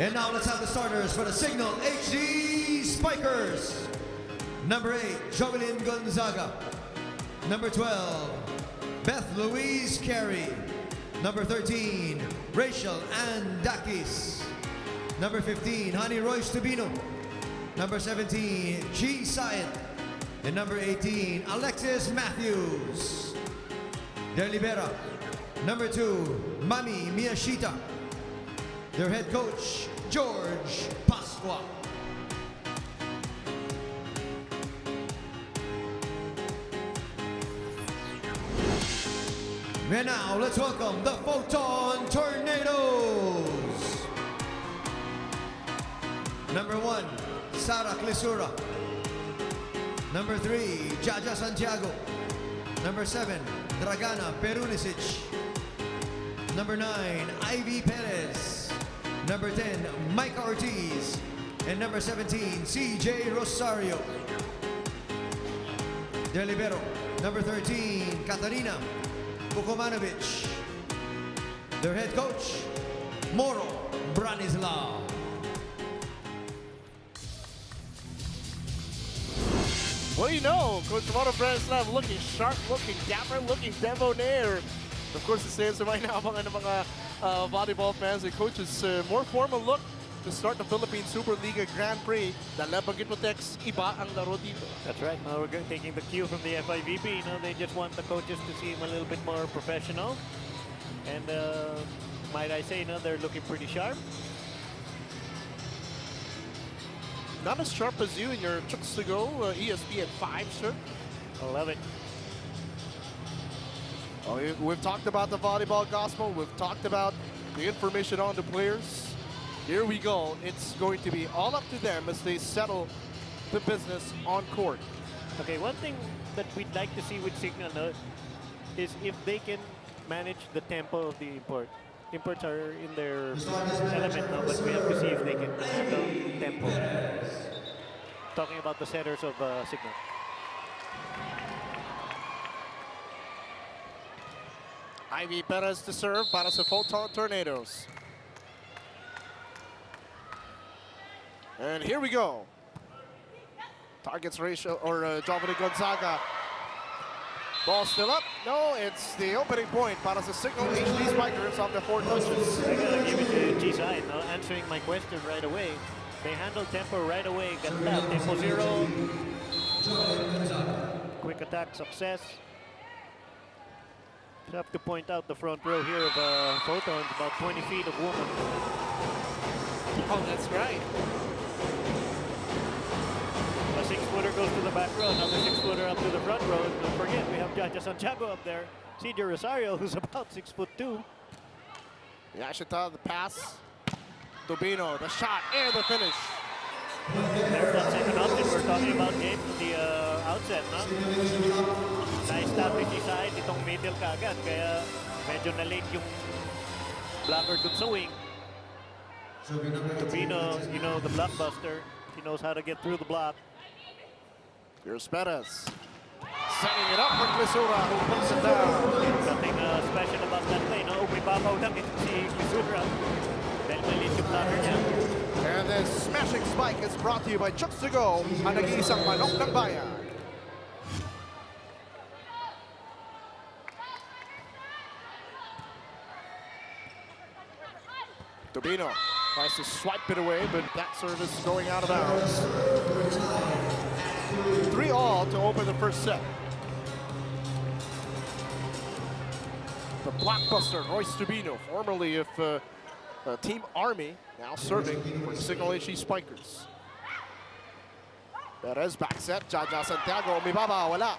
And now let's have the starters for the Signal HD Spikers. Number 8, Jovelyn Gonzaga. Number 12, Beth Louise Carey. Number 13, Rachel Ann Dakis. Number 15, Honey Royce Tubino. Number 17, G. Syed. And number 18, Alexis Matthews. Their Libero. Number 2, Mami Miyashita. Their head coach, George Pasqua. And now, let's welcome the Photon Tornadoes. Number 1, Sara Clisura. Number 3, Jaja Santiago. Number 7, Dragana Perunisic. Number 9, Ivy Perez. Number 10, Micah Ortiz. And number 17, CJ Rosario. Their Libero. Number 13, Katarina Bukomanovic. Their head coach, Moro Branislav. What do you know? Coach Moro Branislav looking sharp, looking dapper, looking debonair. Of course, it stands right now mga volleyball fans and coaches. More formal look to start the Philippine Superliga Grand Prix. Dalabagit mo Tex, iba ang laro dito. That's right. Now we're taking the cue from the FIVP. You know, they just want the coaches to seem a little bit more professional. And might I say, you know, they're looking pretty sharp. Not as sharp as you in your tricks to go ESPN 5, sir. I love it. Oh, we've talked about the volleyball gospel. We've talked about the information on the players. Here we go. It's going to be all up to them as they settle the business on court. Okay, one thing that we'd like to see with Signal is if they can manage the tempo of the import. Imports are in their element now, but we have to see if they can handle tempo. Talking about the setters of Signal. Ivy Perez to serve para sa Photon Tornadoes. And here we go. Targets Rachel or Jovelyn Gonzaga. Ball still up. No, it's the opening point para sa Signal HD Spikers off the 4 touches. I gotta give it to G-Side, no? Answering my question right away. They handle tempo right away. Ganda, tempo 0. Quick attack success. Just have to point out the front row here of Photons, about 20 feet of woman. Oh, that's right. A 6-footer goes to the back row, another 6-footer up to the front row. And don't forget, we have Jaja Santiago up there. CJ Rosario, who's about 6'2". Miyashita, the pass. Tubino, the shot, and the finish. There's that second option we're talking about, Gabe, at the outset, no? Na-establish side itong middle kaagad, kaya medyo na-late yung blocker dun sa wing. Tubino, you know, the blockbuster. He knows how to get through the block. Here's Perez. Setting it up for Clisura, who puts it down. Nothing special about that play, no? Umibabaw lang ito si Clisura. Dahil maliit yung blocker niya. And this smashing spike is brought to you by Chooks to Go, ang nag-iisang manok ng bayan. Tubino tries to swipe it away, but that service is going out of bounds. 3-all to open the first set. The blockbuster, Royce Tubino, formerly of Team Army, now serving for the Signal HD Spikers. Perez back set, Jaja Santiago, umibaba, wala.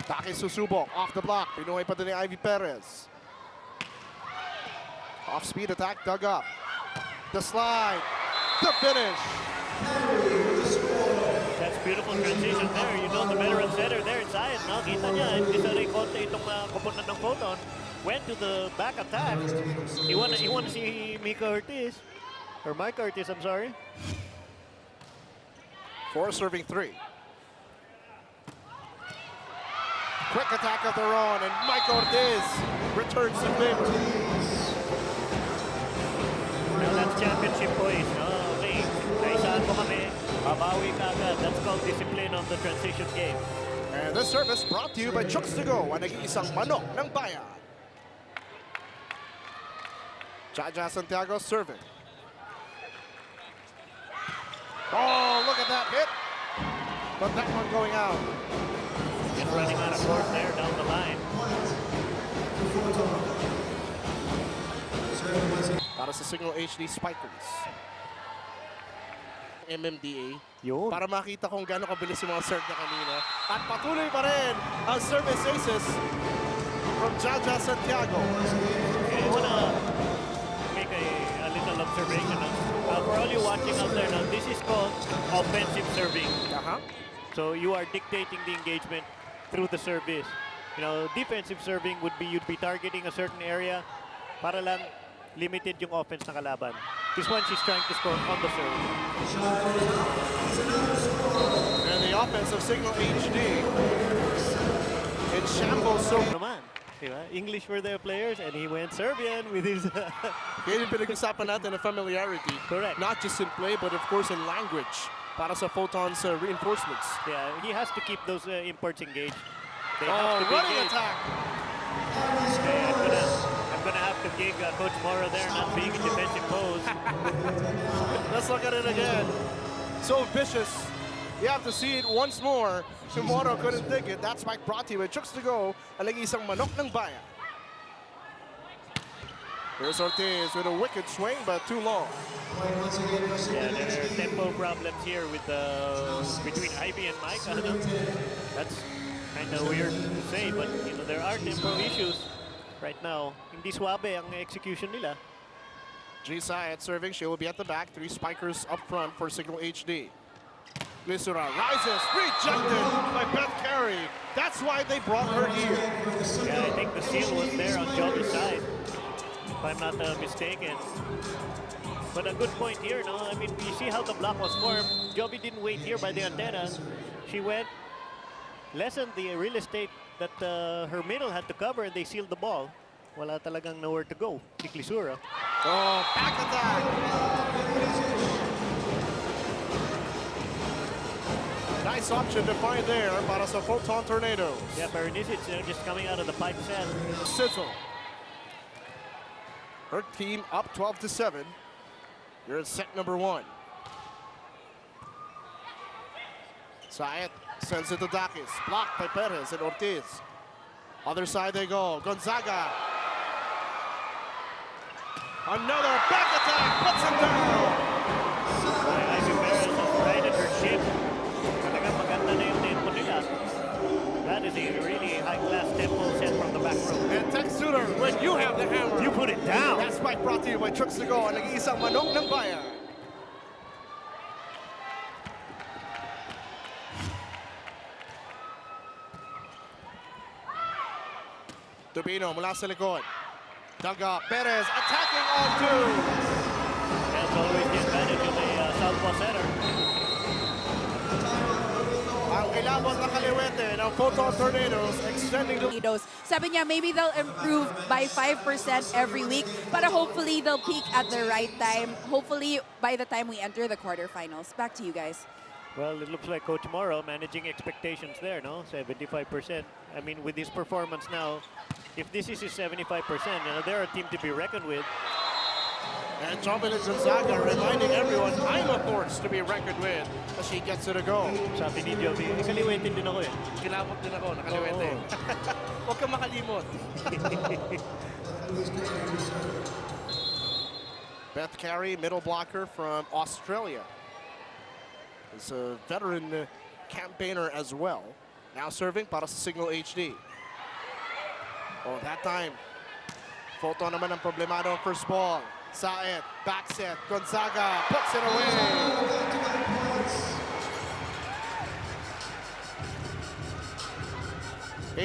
Taki susubok, off the block, pinuhay pa din ni Ivy Perez. Off-speed attack, dug up. The slide, the finish. That's beautiful transition there. You know, the veteran setter there inside. Nakita niya, hindi sa rekonte itong kupunan ng Photon. Went to the back attack. He want to see Micah Ortiz. Or Micah Ortiz, I'm sorry. 4 serving 3. Quick attack of their own, and Micah Ortiz returns the favor. Now that's championship boys. No, okay, kaisahan mo kami, babawi ka agad. That's called discipline on the transition game. And this service brought to you by Chooks to Go, ang nag-iisang manok ng bayan. Jaja Santiago serving. Oh, look at that hit. But that one going out. Just running out of court there down the line. Para sa Signal HD Spikers. MMDA. Yun. Para makita kung gaano kabilis yung mga serve na kanina. At patuloy pa rin ang service aces from Jaja Santiago. I wanna make a little observation. For all you watching out there now, this is called offensive serving. So you are dictating the engagement through the service. You know, defensive serving would be you'd be targeting a certain area para lang limited yung offense na kalaban. This one she's trying to score on the serve. And the offense of Signal HD in shambles so Naman, diba? English were their players and he went Serbian with his... Yan yung pinag-usapan natin na familiarity. Correct. Not just in play, but of course in language. Para sa Photon's reinforcements. Yeah, he has to keep those imports engaged. They have to be running engaged. attack. Okay, I'm gonna have to gig Coach Moro there, not being in defensive pose. Let's look at it again. So vicious. You have to see it once more. Moro couldn't take it. That's Mike brought to you with Chooks to Go. Ang nag-iisang manok ng bayan. Here's Ortiz with a wicked swing, but too long. Yeah, there are tempo problems here with between Ivy and Mike. That's kind of weird to say, but you know there are tempo issues right now. Hindi suabe ang execution nila. Gisa at serving. She will be at the back. 3 spikers up front for Signal HD. Lisura rises, rejected by Beth Carey. That's why they brought her here. Yeah, I think the seal was there on Joby's side, if I'm not mistaken. But a good point here, no? I mean, you see how the block was formed. Joby didn't wait here by the antenna. She went, lessened the real estate that her middle had to cover, and they sealed the ball. Wala talagang nowhere to go. Si Lisura. Oh, back attack. Nice option to find there para sa Photon Tornadoes. Yeah, Bernisic just coming out of the pipe set. Sizzle. Her team up 12-7. You're at set number 1. Saet sends it to Dakis. Blocked by Perez and Ortiz. Other side they go. Gonzaga. Another back attack. Puts him down. Ivy Perez has righted her ship. Talagang maganda na yung tempo nila. That is a really high-class tempo set from the back row. And Tex Suter, when you have the hammer, You put it down. That's Mike brought to you by Chooks to Go. Ang nag-iisang manok ng bayan. Tubino mula sa likod. Daga, Perez attacking on 2. That's always the advantage of a southpaw setter. Ang kilabot na kaliwete ng Photon Tornadoes extending the... Sabi niya, maybe they'll improve by 5% every week, but hopefully they'll peak at the right time. Hopefully by the time we enter the quarterfinals. Back to you guys. Well, it looks like Coach Morrow managing expectations there, no? 75%. I mean, with his performance now, if this is his 75%, you know, they're a team to be reckoned with. And Jovelyn Gonzaga reminding everyone, I'm a force to be reckoned with as she gets it a go. Sabi ni Joby, kaliwetin din ako eh. Kilabot din ako, nakaliwete. Huwag kang makalimot. Beth Carey, middle blocker from Australia. Is a veteran campaigner as well. Now serving para sa Signal HD. Oh, that time, Photon naman ang problemado ang first ball. Saet, back set, Gonzaga puts it away.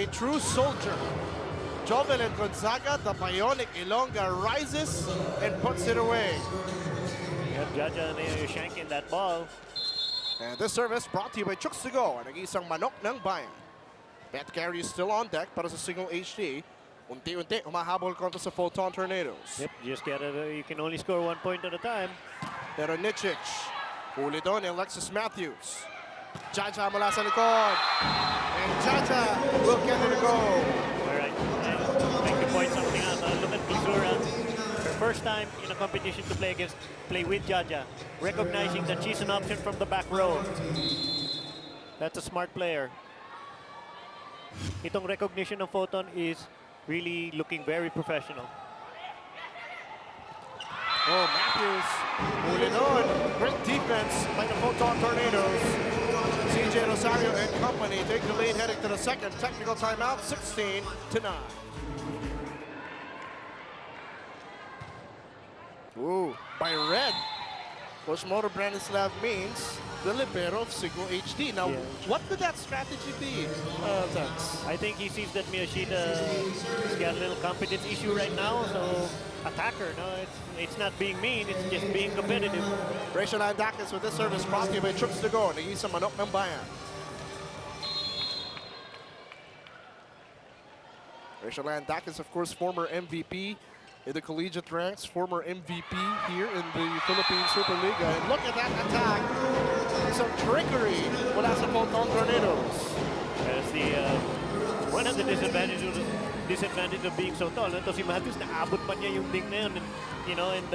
A true soldier. Jovelyn Gonzaga, the bionic Ilongga, rises and puts it away. Yep, Jaja shanking that ball. And this service brought to you by Chooks to Go, ang nag-iisang manok ng bayan. Beth Carey is still on deck para sa Signal HD. Unti-unti, umahabol kontra sa Photon Tornadoes. Yep, just you can only score 1 point at a time. Pero Nicic, huli doon ni Alexis Matthews. Jaja mula sa likod. And Jaja will get it to go. All right, make the point something out. Look at Glisura. Her first time in a competition to play with Jaja, recognizing that she's an option from the back row. That's a smart player. Itong recognition of Photon is really looking very professional. Oh, Matthews, huli doon. Great defense by the Photon Tornadoes. CJ Rosario and company take the lead heading to the second technical timeout, 16-9. Ooh, by red. Coach Motor Branislav means the libero of Signal HD. Now, what could that strategy be, Tex? I think he sees that Miyashita's got a little competence issue right now, so attack her. No, it's not being mean, it's just being competitive. Rachel Andakis with this service brought to you by Trips to Go. Nag-isa manok ng bayan. Rachel Andakis, of course, former MVP in the collegiate ranks, former MVP here in the Philippine Superliga. And look at that attack. Some trickery mula sa Photon Tornadoes. That's one of the disadvantages of being so tall. Ito si Matthews, naabot pa niya yung ding na yun. And, you know, and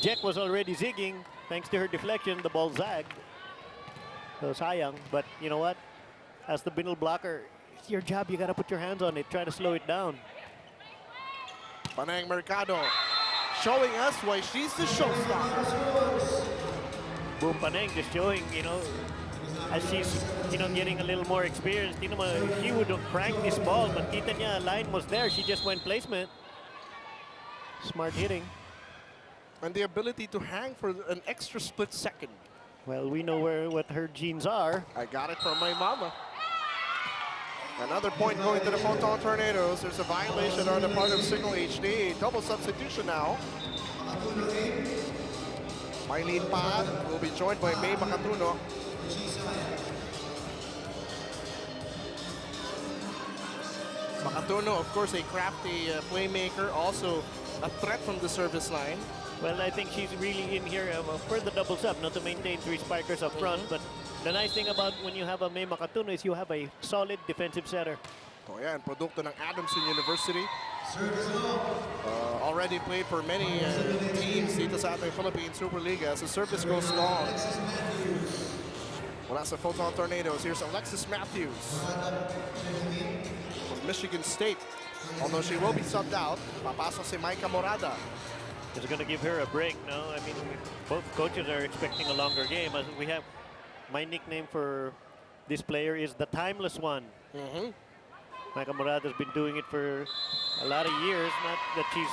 Jack was already zigging. Thanks to her deflection, the ball zagged. So sayang, but you know what? As the middle blocker, it's your job. You gotta put your hands on it. Try to slow it down. Panang Mercado showing us why she's the showstopper. Boom Panang just showing, you know, as she's, you know, getting a little more experience. You know, he would have cranked this ball, but kita niya, line was there. She just went placement. Smart hitting. And the ability to hang for an extra split second. Well, we know what her genes are. I got it from my mama. Another point going to the Photon Tornadoes. There's a violation on the part of Signal HD. Double substitution now. Mylene Pad will be joined by May Makatuno. Makatuno, of course, a crafty playmaker, also a threat from the service line. Well, I think she's really in here for the double sub, not to maintain 3 spikers up front, but the nice thing about when you have a May Makatuno is you have a solid defensive setter. Oh yeah, and produkto ng Adamson University. Already played for many teams dito sa ating Philippine Superliga as the service goes long. Mula sa Photon Tornadoes, here's Alexis Matthews from Michigan State. Although she will be subbed out, papasok si Maika Morada. It's going to give her a break, no? I mean, both coaches are expecting a longer game. As we have, my nickname for this player is the Timeless One. Maika Morada's been doing it for a lot of years. Not that she's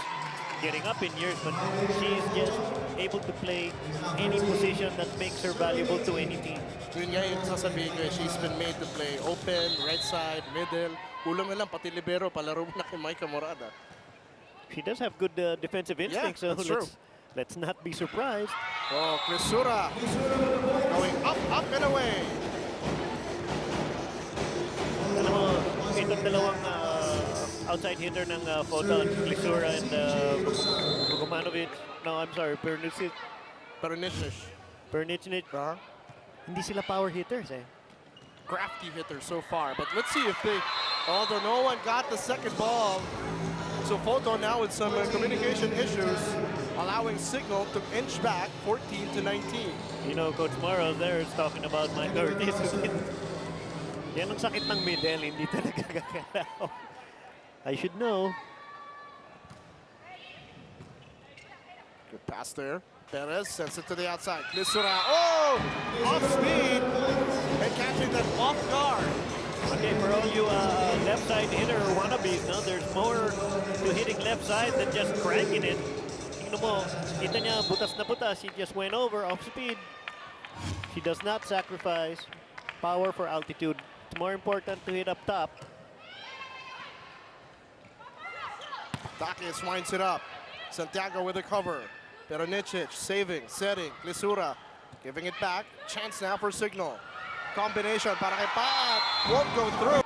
getting up in years, but she's just able to play any position that makes her valuable to any team. Yun nga yung sasabihin ko, she's been made to play open, right side, middle. Kulang na lang, pati libero, palaro mo na kay Maika Morada. She does have good defensive instincts, so let's not be surprised. Oh, Crisura going up and away. Alam mo, itong dalawang outside hitter ng Photon, Crisura and Bogomanovic. No, I'm sorry, Pernicic. Hindi sila power hitters, eh. Crafty hitters so far, but let's see if they, although no one got the second ball. So Photon now with some communication issues, allowing Signal to inch back 14-19. You know, Coach Morrow there is talking about minorities. Yan ang sakit ng middle, hindi talaga gagalaw. I should know. Good pass there. Perez sends it to the outside. Clisura, oh! Off speed! And catching that off guard. Okay, for all you left side hitter wannabes, no, there's more to hitting left side than just cranking it. Tingnan mo, kita niya, butas na butas. She just went over, off speed. She does not sacrifice power for altitude. It's more important to hit up top. Takis winds it up. Santiago with the cover. Pero Nicic saving, setting, Clisura giving it back. Chance now for Signal. Combination para kay Pat. Won't go through.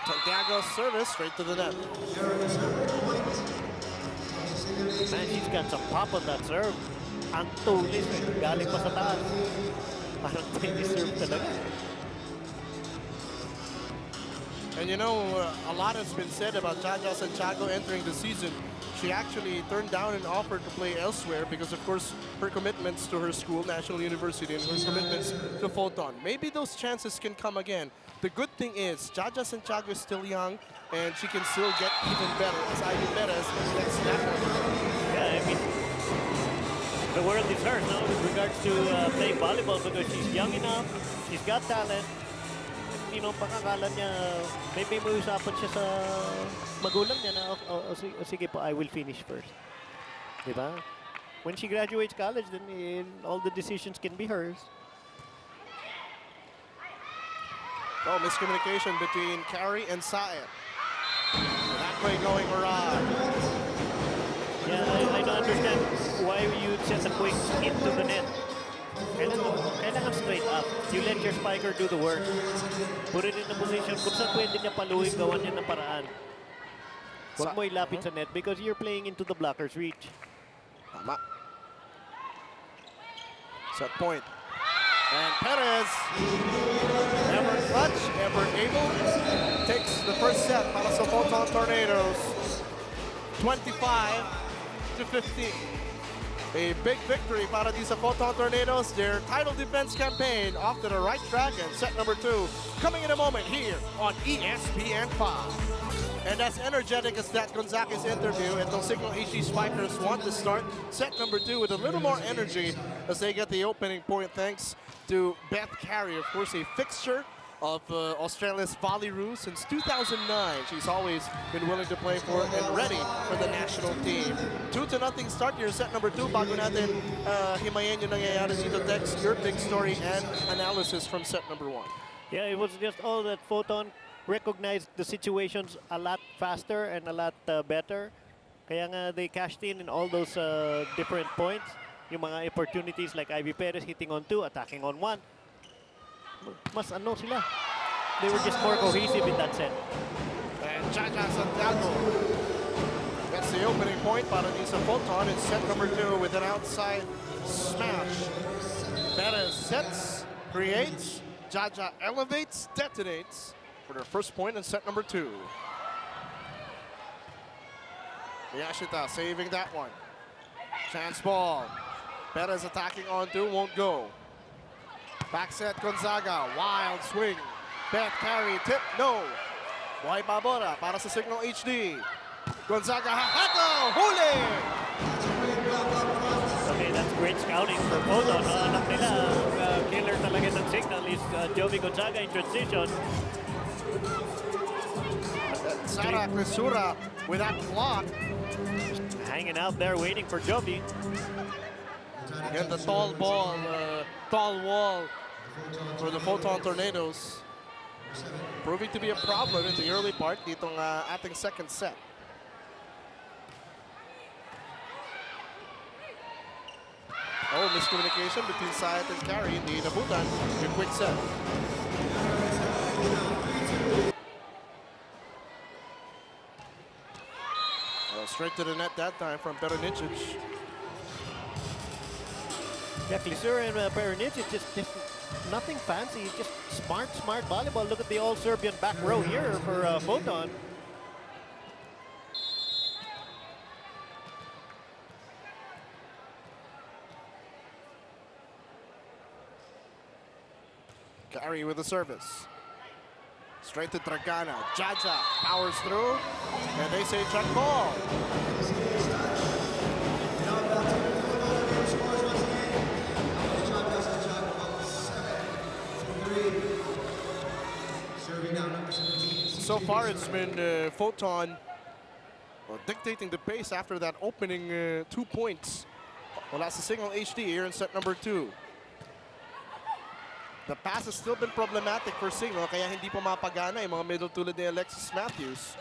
Santiago's service straight to the net. Man, she's got some pop on that serve. Ang tulis eh. Galing pa sa taas. Parang tennis serve talaga. And you know, a lot has been said about Jaja Santiago entering the season. She actually turned down an offer to play elsewhere because, of course, her commitments to her school, National University, and her commitments to Photon. Maybe those chances can come again. The good thing is, Jaja Santiago is still young, and she can still get even better as Ivy Perez gets that one. Yeah, I mean, the world is hers now with regards to playing volleyball because she's young enough, she's got talent. You know, pakakala niya, maybe may usapan siya sa magulang niya na, sige po, I will finish first. Diba? When she graduates college, then all the decisions can be hers. Oh, miscommunication between Carrie and Syed. That way going awry. Yeah, I don't understand why you send the quick into the net. Kailangan straight up. You let your spiker do the work. Put it in the position kung saan pwede niya paluin, gawan niya ng paraan. Huwag mo ilapit sa net because you're playing into the blocker's reach. Tama. Set point. And Perez, ever clutch, ever able, takes the first set para sa Photon Tornadoes. 25-15. A big victory para di sa Photon Tornadoes. Their title defense campaign off to the right track, and set number 2 coming in a moment here on ESPN 5. And as energetic as that Gonzaga's interview, itong Signal HG Spikers want to start set number 2 with a little more energy as they get the opening point thanks to Beth Carey, of course, a fixture of Australia's volley roos since 2009. She's always been willing to play for and ready for the national team. 2-0 start here, set number 2. Bago natin himayin yung nangyayari dito, Dex, your big story and analysis from set number 1. Yeah, it was just all that Photon recognized the situations a lot faster and a lot better. Kaya nga they cashed in all those different points. Yung mga opportunities like Ivy Perez hitting on 2, attacking on 1. Mas ano sila. They were just more cohesive in that set. And Jaja Santiago gets the opening point para di sa Photon in set number 2 with an outside smash. Perez sets, creates, Jaja elevates, detonates for their first point in set number 2. Miyashita saving that one. Chance ball. Perez attacking on 2, won't go. Back set Gonzaga, wild swing. Beth Carey, tip, no. Buhay Babora para sa Signal HD. Gonzaga hahato, huli! Okay, that's great scouting for Photon. Alam nila, killer talaga ng Signal is Jovi Gonzaga in transition. Sara Crisura with that block. Hanging out there waiting for Jovi. Again, the tall ball, tall wall for the Photon Tornadoes. Proving to be a problem in the early part ditong ating second set. Oh, miscommunication between Syed and Carey. Hindi nabutan yung quick set. Well, straight to the net that time from Peronicic. Yeah, Clisura and Peronic, it's just nothing fancy. It's just smart volleyball. Look at the all-Serbian back row here for Photon. Carey with the service. Straight to Dragana. Jaja powers through, and they say check ball. So far, it's been Photon dictating the pace after that opening 2 points. Well, that's the Signal HD here in set number 2. The pass has still been problematic for Signal, kaya hindi pumapagana yung mga middle tulad ni Alexis Matthews.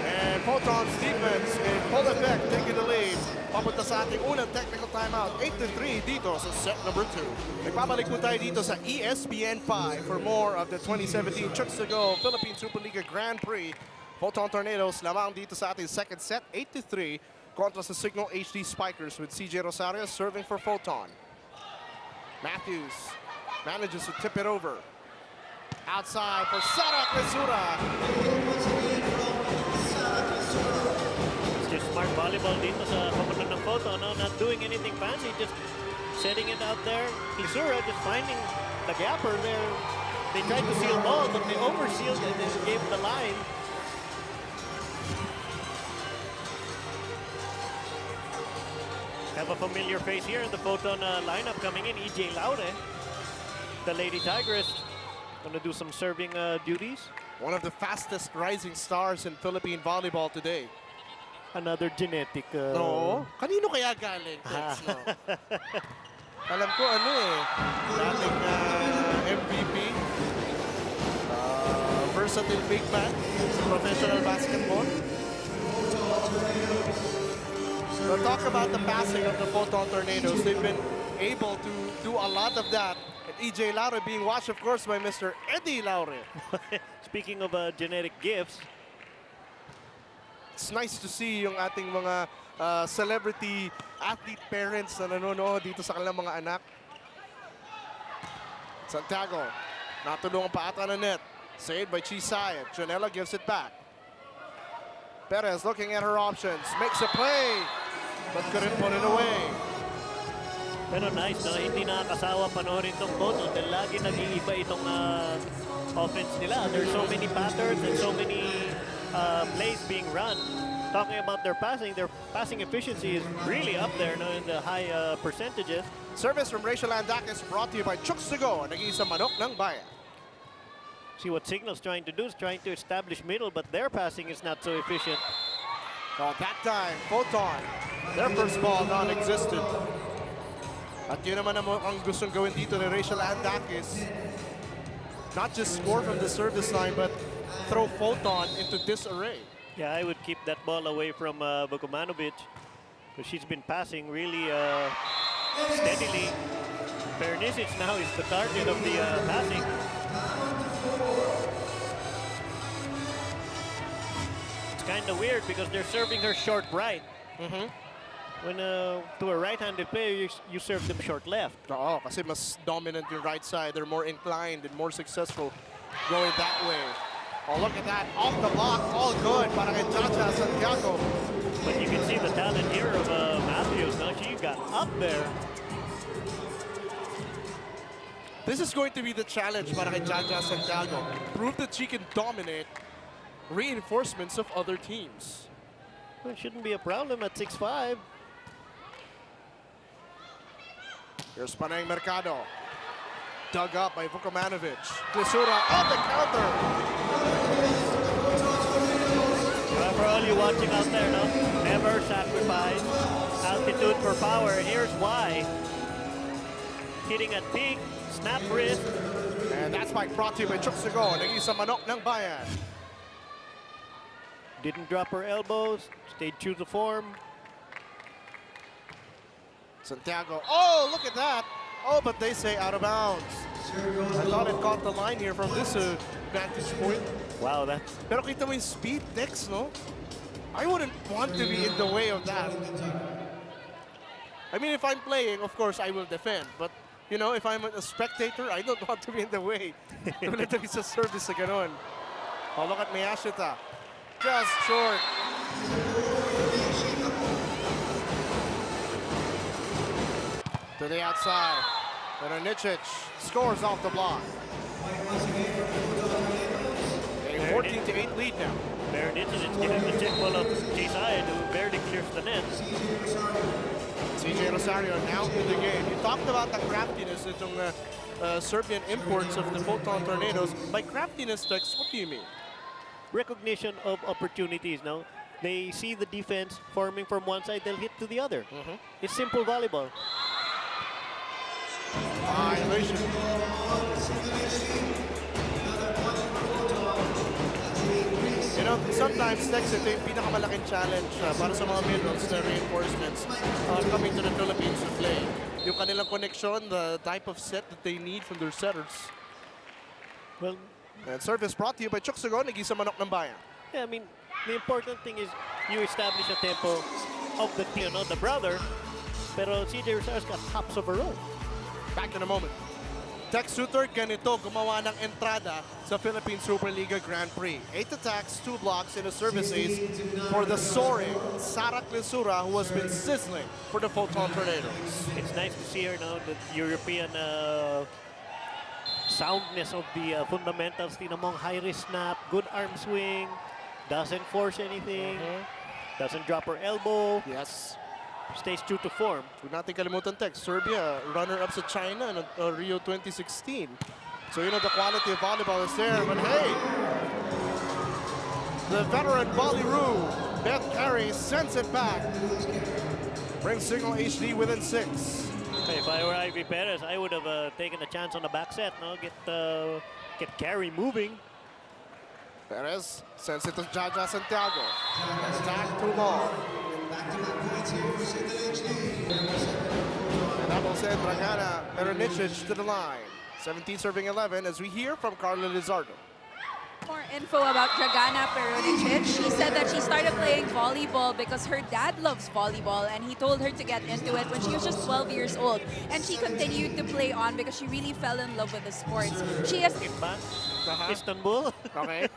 And Photon's defense in Sep-Dec taking the lead. Papunta sa ating unang technical timeout. 8-3 dito sa set number 2. Nagbabalik po tayo dito sa ESPN 5 for more of the 2017 Chooks to Go Philippine Superliga Grand Prix. Photon Tornadoes lamang dito sa ating second set. 8-3 kontra sa Signal HD Spikers with CJ Rosario serving for Photon. Matthews manages to tip it over. Outside for Sara Cresura. Just smart volleyball dito sa papunta ng Photon. No? Not doing anything fancy, just setting it out there. Cresura just finding the gapper there. They tried to seal ball, but they oversealed and then gave the line. Have a familiar face here in the Photon lineup coming in. EJ Laure, the Lady Tigress, going to do some serving duties. One of the fastest rising stars in Philippine volleyball today. Another genetic. Oo. Kanino kaya galing? Tex, no? Alam ko ano eh. Dating MVP. Versatile big man sa professional basketball. So talk about the passing of the Photon Tornadoes. They've been able to do a lot of that. And EJ Laure being watched, of course, by Mr. Eddie Laure. Speaking of genetic gifts, It's nice to see yung ating mga celebrity athlete parents na nanonood dito sa kanilang mga anak. Santiago, natulungan pa ata na net. Saved by Chisaya. Janela gives it back. Perez looking at her options. Makes a play, but couldn't put it away. pero nice na hindi nakakasawa panoorin itong Photon dahil lagi nag-iiba itong offense nila. There's so many patterns and so many plays being run. Talking about their passing efficiency is really up there no, in the high percentages. Service from Rachel Andakis brought to you by Chooks to Go. Nag-iisang manok ng bayan. See what Signal's trying to do is trying to establish middle, but their passing is not so efficient. So that time, Photon, their first ball non-existent. At yun naman ang gustong gawin dito ni Rachel Andakis. Not just score from the service line, but throw Photon into disarray. Yeah, I would keep that ball away from Bogomanovic because she's been passing really steadily. Pernisic now is the target of the passing. It's kind of weird because they're serving her short right. When to a right-handed player, you serve them short left. Oo, kasi mas dominant yung right side. They're more inclined and more successful going that way. Oh, look at that. Off the block. All good para kay Jaja Santiago. But you can see the talent here of Matthews. Now she got up there. This is going to be the challenge para kay Jaja Santiago. Prove that she can dominate reinforcements of other teams. Well, it shouldn't be a problem at 6'5". Here's Panay Mercado. Dug up by Vukomanovic. Cresura on the counter. Well, for all you watching out there, no? Never sacrifice altitude for power. Here's why. Hitting at peak, snap wrist. And that's by brought to you by Chooks to Go. Nag-iisang manok ng bayan. Didn't drop her elbows, stayed true to form. Santiago. Oh, look at that. Oh, but they say out of bounds. I thought it caught the line here from this vantage point. Wow, that's... Pero kita mo yung speed, Dex, no? I wouldn't want to be in the way of that. I mean, if I'm playing, of course, I will defend. But, you know, if I'm a spectator, I don't want to be in the way. Tulad na sa service sa ganon. Oh, look at Miyashita. Just short. To the outside. Peronicic scores off the block. A 14-8 lead now. Medalist is giving the tip ball of Gislaved, who barely clears the net. CJ Rosario now in the game. You talked about the craftiness itong Serbian imports of the Photon Tornadoes. By craftiness, Tex, what do you mean? Recognition of opportunities, no? They see the defense forming from one side, they'll hit to the other. It's simple volleyball. Violation. sometimes, Tex, ito yung pinakamalaking challenge para sa mga middles na reinforcements coming to the Philippines to play. Yung kanilang connection, the type of set that they need from their setters. Well, And service brought to you by Chuksagon, Nagisa Manok ng Bayan. yeah, I mean, the important thing is you establish a tempo of the, the brother. Pero CJ Rosales got hops of her own. Back in a moment. Tex Suter, ganito gumawa ng entrada sa Philippine Superliga Grand Prix. 8 attacks, 2 blocks, and a service ace for the soaring Sara Clisura, who has been sizzling for the Photon Tornadoes. It's nice to see her now, the European soundness of the fundamentals. Tingnan mo ang high-risk snap, good arm swing, doesn't force anything, doesn't drop her elbow, Yes. stays true to form. Huwag natin kalimutan, Tex. Serbia, runner-up sa China in Rio 2016. So, you know, the quality of volleyball is there. But hey, the veteran volleyroo, Beth Carey, sends it back. Brings Signal HD within 6. If I were Ivy Perez, I would have taken a chance on the back set, no? Get Carey moving. Perez sends it to Jaja Santiago. Attack through ball. And that will send Dragana Meronicic to the line. 17 serving 11 as we hear from Carla Lizardo. More info about Dragana Peronicic. She said that she started playing volleyball because her dad loves volleyball and he told her to get into it when she was just 12 years old. And she continued to play on because she really fell in love with the sports. She has... Istanbul. Okay.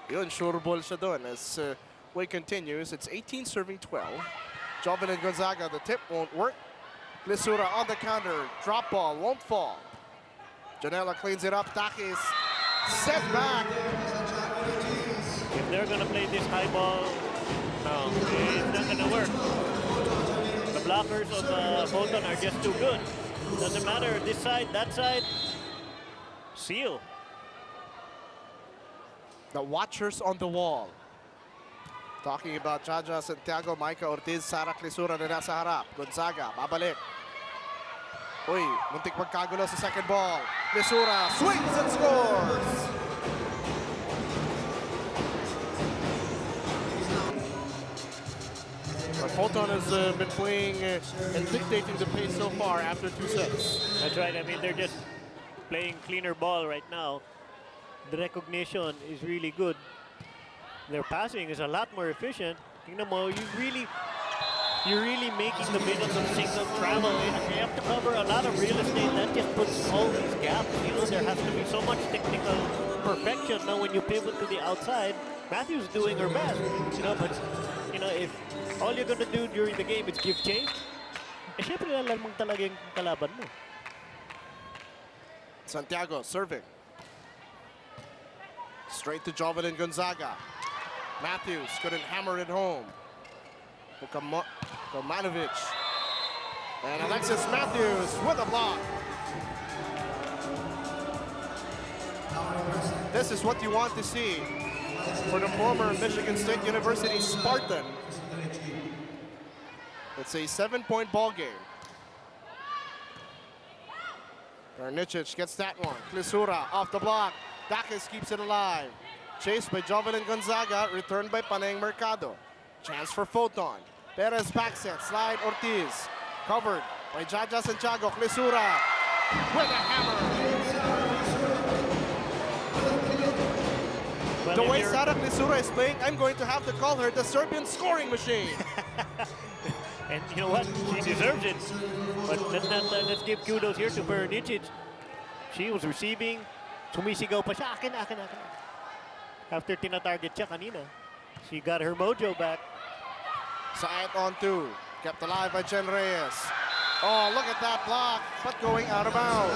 Yun, sure ball siya doon as way continues. It's 18 serving 12. Jovelyn Gonzaga, the tip won't work. Clisura on the counter. Drop ball, won't fall. Janela cleans it up. Takis set back. If they're going to play this high ball, no, it's not going to work. The blockers of Photon are just too good. Doesn't matter, this side, that side, seal. The watchers on the wall. Talking about Jaja Santiago, Micah Ortiz, Sara Clisura na nasa harap. Gonzaga, babalik. Uy, muntik magkagulo sa second ball. Clisura swings and scores! But Photon has been playing and dictating the pace so far after 2 sets. That's right, I mean, they're just playing cleaner ball right now. The recognition is really good. Their passing is a lot more efficient. Tingnan mo, you're really making the middles of Signal travel. You have to cover a lot of real estate. That just puts all these gaps. You know, there has to be so much technical perfection now when you pivot to the outside. Matthew's doing her best, you know, but you know, if all you're gonna do during the game is give chase, eh syempre alam mong talaga yung kalaban mo. Santiago serving. Straight to Jovelyn Gonzaga. Matthews couldn't hammer it home. Komanovic. And Alexis Matthews with a block. This is what you want to see for the former Michigan State University Spartan. It's a 7-point ball game. Karnicic gets that one. Clisura off the block. Dakis keeps it alive. Chased by Jovelyn Gonzaga, returned by Paneng Mercado. Chance for Photon. Perez backset, slide Ortiz. Covered by Jaja Santiago. Clisura with a hammer. Well, The way Sara Clisura is playing, I'm going to have to call her the Serbian scoring machine. And you know what? She deserves it. But let's give kudos here to Peronicic. She was receiving. Sumisigaw pa siya. Akin. After tina-target siya kanina. She got her mojo back. Side on 2. Kept alive by Jen Reyes. Oh, look at that block, but going out of bounds.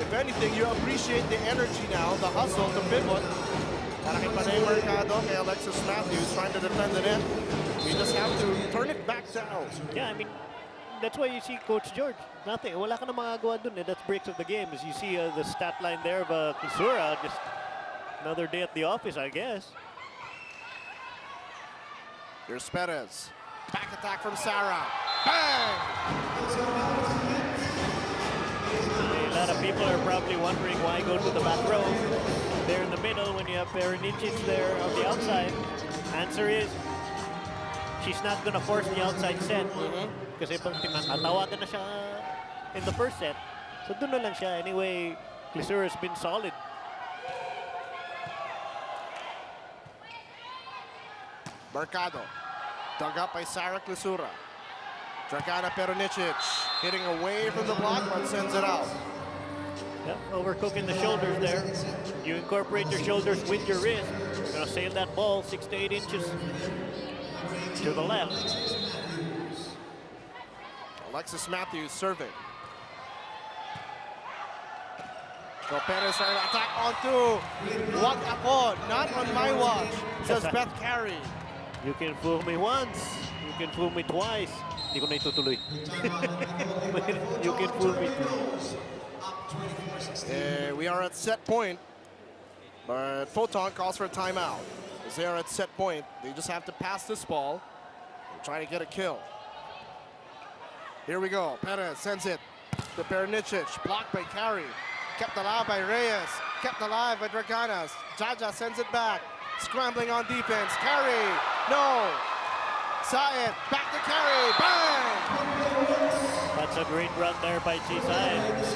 If anything, you appreciate the energy now, the hustle to pivot. Para kay Panay Mercado, kay Alexis Matthews trying to defend the net. We just have to turn it back down. Yeah, I mean, that's why you see Coach George. Nothing. Wala ka na magagawa dun. That's breaks of the game. As you see the stat line there of Clisura, just another day at the office, I guess. Here's Perez. Back attack from Sara. Bang! A lot of people are probably wondering why go to the back row. There in the middle when you have Peronichich there on the outside. Answer is, she's not gonna force the outside set. Kasi pag tinatawagan na siya in the first set, so doon na lang siya. Anyway, Clisura's been solid. Mercado, dug up by Sarah Clisura. Dragana Peronichich hitting away from the block but sends it out. Yep, overcooking the shoulders there. You incorporate your shoulders with your wrist. You're gonna sail that ball 6 to 8 inches to the left. Alexis Matthews serving. So Perez trying to attack onto. Wag ako, not on my watch, says Beth Carey. You can fool me once, you can fool me twice. Hindi ko na itutuloy. You can fool me twice. We are at set point, but Photon calls for a timeout. As they are at set point, they just have to pass this ball and try to get a kill. Here we go. Perez sends it to Peronichich, blocked by Carey. Kept alive by Reyes, kept alive by Draganas. Jaja sends it back, scrambling on defense. Carey, no. Syed, back to Carey, bang! That's a great run there by Gislaved.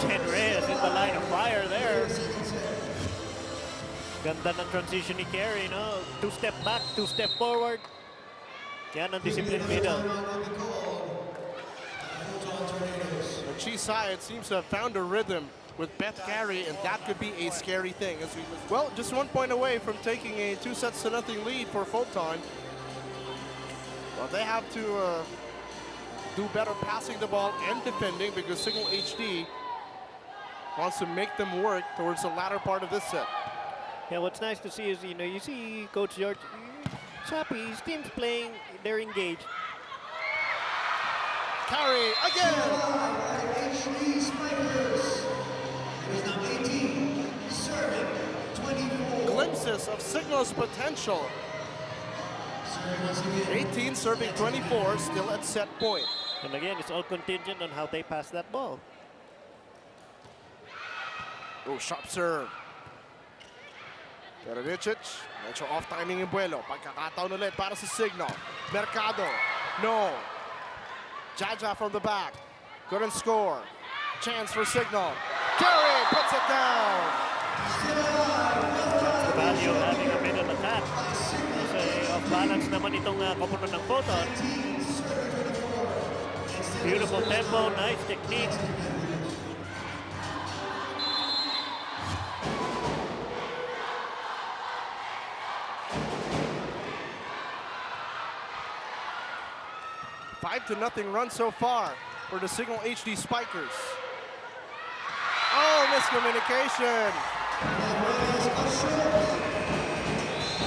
Jen Reyes in the line of fire there. Ganda ng transition ni Carey, no? 2 step back, 2 step forward. Yan ang discipline middle. Syed seems to have found a rhythm with Beth Carey, and that could be a scary thing. Well, just 1 point away from taking a 2-0 lead for Photon. Well, they have to do better passing the ball and defending because Signal HD wants to make them work towards the latter part of this set. Yeah, what's nice to see is, you know, you see Coach George, happy, his team's playing, they're engaged. Carey again! HD Spikers. It is now 18, serving 24. Glimpses of Signal's potential. 18 serving 24, still at set point. And again, it's all contingent on how they pass that ball. Oh, sharp serve. Peronichich, medyo off-timing yung buwelo. Pagkakataon ulit para sa Signal. Mercado, no. Jaja from the back, couldn't score. Chance for Signal. Carey puts it down. The value of having a middle attack. Kasi off-balance naman itong kapunan ng Photon. Beautiful tempo, nice technique. Five to nothing run so far for the Signal HD Spikers. Oh, miscommunication.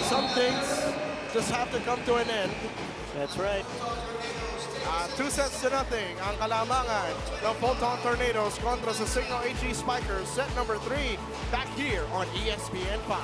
Some things just have to come to an end. That's right. 2 sets to nothing ang kalamangan ng Photon Tornadoes kontra sa Signal HD Spikers. Set number 3 back here on ESPN 5.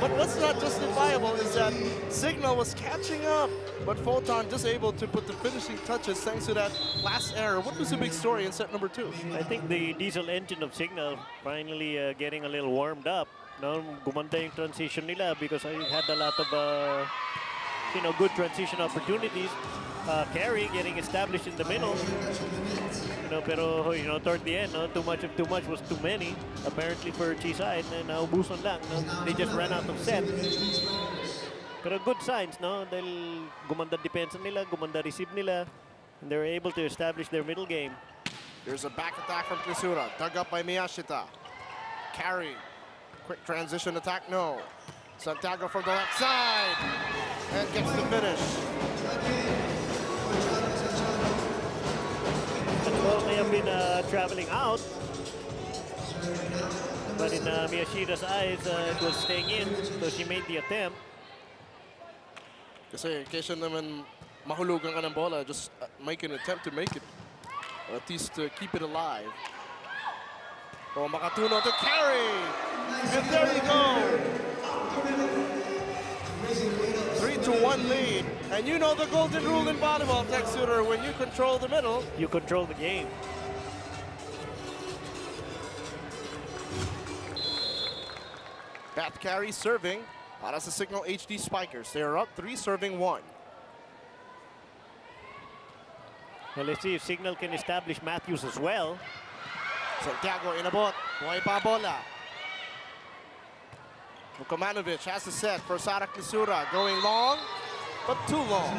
But what's not justifiable is that Signal was catching up, but Photon just able to put the finishing touches thanks to that last error. What was the big story in set number 2? I think the diesel engine of Signal finally getting a little warmed up. No, gumanda yung transition nila because I had a lot of you know, good transition opportunities. Carey getting established in the middle. You know, pero you know, toward the end, no, too much was too many. Apparently for Gislaved, and naubusan lang. No? They just ran out of set. Pero good signs, no? Dahil gumanda depensa nila, gumanda receive nila, and they were able to establish their middle game. There's a back attack from Clisura, dug up by Miyashita. Carey, quick transition attack, no. Santiago from the left side, and gets the finish. The ball may have been traveling out, but in Miyashita's eyes, it was staying in, so she made the attempt. Kasi kaysa naman mahulugan ka ng bola, just make an attempt to make it, or at least keep it alive. Oh, Makatuno to carry. And there you go. 3-1 lead. And you know the golden rule in volleyball, Tech Suitor, when you control the middle, You control the game. Beth carry serving para sa Signal HD Spikers. They are up 3 serving 1. Well, let's see if Signal can establish Matthews as well. Santiago inabot. Buhay pa bola. Vukomanovic has the set for Sara Clisura. Going long, but too long.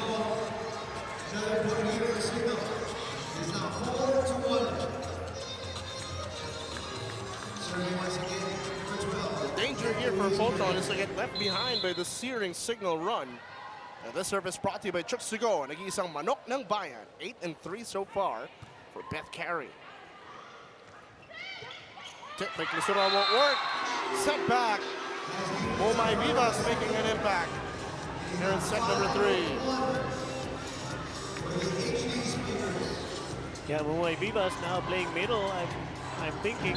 The danger here for Photon is to get left behind by the searing Signal run. And this service brought to you by Chooks to Go. Nag-iisang manok ng bayan. 8-3 so far for Beth Carey. Tip by Clisura won't work. Set back. Mami Vivas making an impact here in set number 3. Yeah, Mami Vivas now playing middle. I'm thinking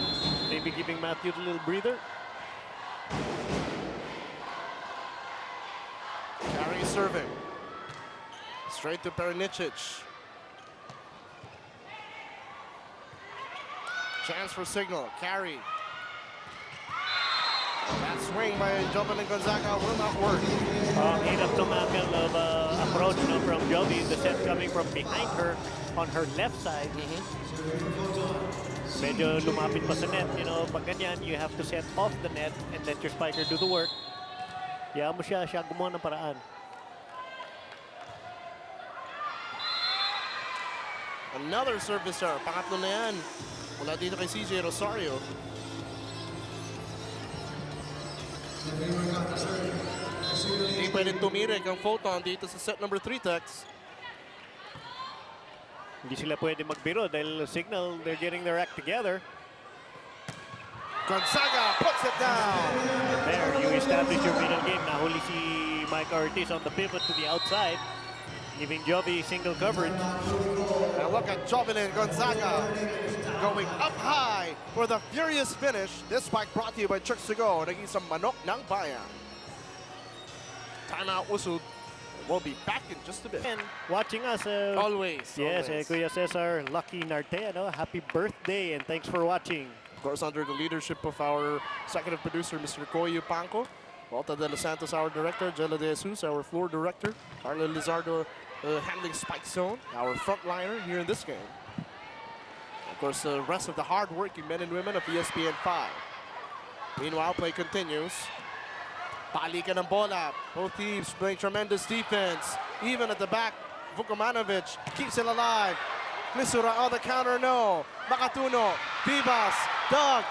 maybe giving Matthews a little breather. Carey serving. Straight to Perinicic. Chance for Signal. Carey. That swing by Jovelyn Gonzaga will not work. Hirap ng angle of approach from Jovi. The set coming from behind her on her left side. Medyo lumapit pa sa net. You know, pag ganyan, you have to set off the net and let your spiker do the work. Kaya mo siya gumawa ng paraan. Another service error. Pangatlo na yan. Mula dito kay CJ Rosario. Hindi pwedeng tumirik ang Photon dito sa set number 3, Tex. Hindi sila pwede magbiro dahil Signal, they're getting their act together. Gonzaga puts it down. There, you establish your middle game. Nahuli si Mike Ortiz on the pivot to the outside, giving Jovi single coverage. And look at Jovelyn Gonzaga going up high for the furious finish. This spike brought to you by Chooks to Go. Nag-isang manok ng bayan. Timeout whistled. We'll be back in just a bit. And watching us. Always. Yes, always. Kuya Cesar, Lucky Narte, happy birthday and thanks for watching. Of course, under the leadership of our executive producer, Mr. Koyu Panco, Walter de los Santos, our director, Jela De Jesus, our floor director, Carla Lizardo handling spike zone, our frontliner here in this game. Of course, the rest of the hard-working men and women of ESPN 5. Meanwhile, play continues. Palikan ng bola. Both teams playing tremendous defense. Even at the back, Vukomanovic keeps it alive. Clisura on the counter, no. Makatuno, Vivas, Doug,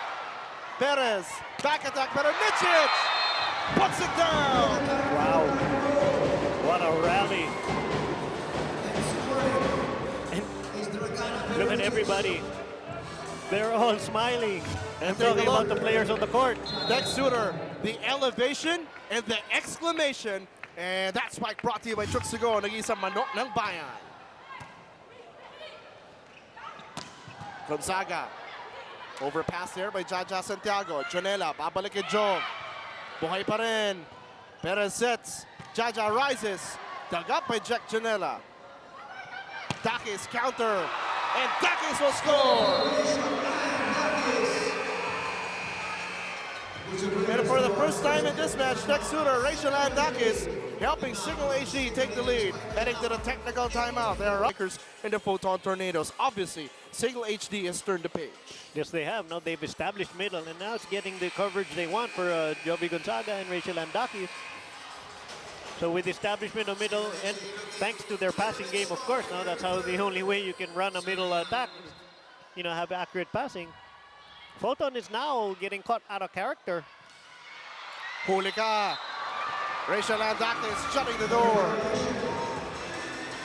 Perez, back attack, Perinicic puts it down. Wow, what a rally. And look at everybody. They're all smiling and talking about the players on the court. Tech Suitor, the elevation and the exclamation. And that spike brought to you by Chooks to Go. Nag-iisang manok ng bayan. Gonzaga. Overpass there by Jaja Santiago. Janela, babalik kay Jove. Buhay pa rin. Perez sets. Jaja rises. Dug up by Jack Janela. Dakis counter. And Dakis will score. And for the first time in this match, Tech Suitor, Rachel Dakis helping Signal HD take the lead. Heading to the technical timeout. There are Rikers in the Photon Tornadoes. Obviously, Signal HD has turned the page. Yes, they have. Now they've established middle, and now it's getting the coverage they want for Jovi Gonzaga and Rachel Dakis. So with establishment of middle, and thanks to their passing game, of course, now that's how the only way you can run a middle attack, have accurate passing. Photon is now getting caught out of character. Huli ka. Rachel Dakis shutting the door.